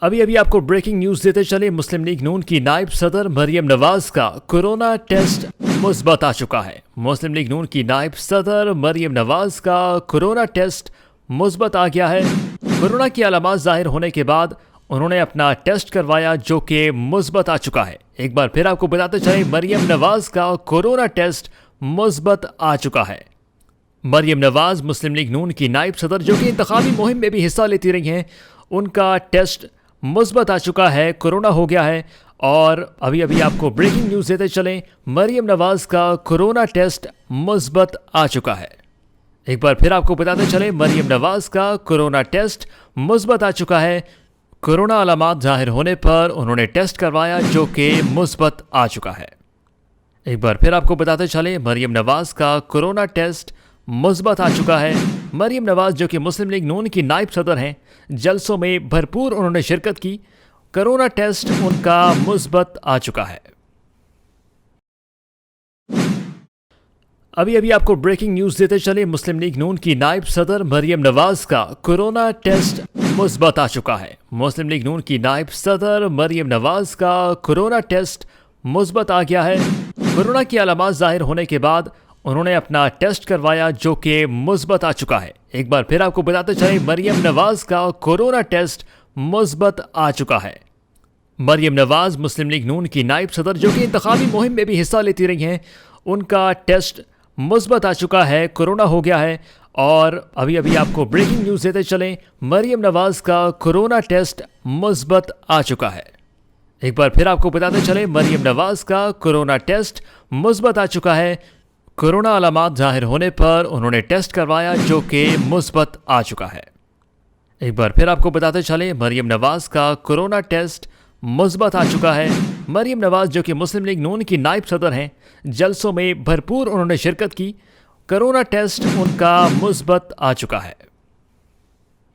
अभी अभी आपको ब्रेकिंग न्यूज देते चले, मुस्लिम लीग नून की नायब सदर मरियम नवाज का कोरोना टेस्ट मुस्बत आ चुका है। मुस्लिम लीग नून की नायब सदर मरियम नवाज का कोरोना टेस्ट मुस्बत आ गया है। कोरोना की अलामत जाहिर होने के बाद उन्होंने अपना टेस्ट करवाया जो कि मुस्बत आ चुका है। एक बार फिर आपको बताते चले, मरियम नवाज का कोरोना टेस्ट मुस्बत आ चुका है। मरियम नवाज मुस्लिम लीग नून की नायब सदर जो कि इंतखाबी मुहिम में भी हिस्सा लेती रही हैं, उनका टेस्ट मुस्बत आ चुका है, कोरोना हो गया है। और अभी अभी आपको ब्रेकिंग न्यूज़ देते चलें, मरियम नवाज का कोरोना टेस्ट मुस्बत आ चुका है। एक बार फिर आपको बताते चलें, मरियम नवाज का कोरोना टेस्ट मुस्बत आ चुका है। कोरोना अलामत जाहिर होने पर उन्होंने टेस्ट करवाया जो कि मुस्बत आ चुका है। एक बार फिर आपको बताते चलें, मरियम नवाज का कोरोना टेस्ट मुस्बत आ चुका है। मरियम नवाज जो कि मुस्लिम लीग नून की नायब सदर हैं, जलसों में भरपूर उन्होंने शिरकत की। कोरोना टेस्ट उनका मुस्बत आ चुका है। अभी अभी आपको ब्रेकिंग न्यूज़ देते चले, मुस्लिम लीग नून की नायब सदर मरियम नवाज का कोरोना टेस्ट मुस्बत आ चुका है। मुस्लिम लीग नून की नायब सदर मरियम नवाज का कोरोना टेस्ट मुस्बत आ गया है। कोरोना की अलामत जाहिर होने के बाद उन्होंने अपना टेस्ट करवाया जो कि मुस्बत आ चुका है। एक बार फिर आपको बताते चलें, मरियम नवाज का कोरोना टेस्ट मुस्बत आ चुका है। मरियम नवाज मुस्लिम लीग नून की नायब सदर जो कि इंतखाबी मुहिम में भी हिस्सा लेती रही हैं, उनका टेस्ट मुस्बत आ चुका है, कोरोना हो गया है। और अभी अभी आपको ब्रेकिंग न्यूज़ देते चलें, मरियम नवाज का कोरोना टेस्ट मुस्बत आ चुका है। एक बार फिर आपको बताते चलें, मरियम नवाज का कोरोना टेस्ट मुस्बत आ चुका है। कोरोना अलामत जाहिर होने पर उन्होंने टेस्ट करवाया जो कि मुस्बत आ चुका है। एक बार फिर आपको बताते चलें, मरियम नवाज का कोरोना टेस्ट मुस्बत आ चुका है। मरियम नवाज जो कि मुस्लिम लीग नून की नायब सदर हैं, जलसों में भरपूर उन्होंने शिरकत की। कोरोना टेस्ट उनका मुस्बत आ चुका है।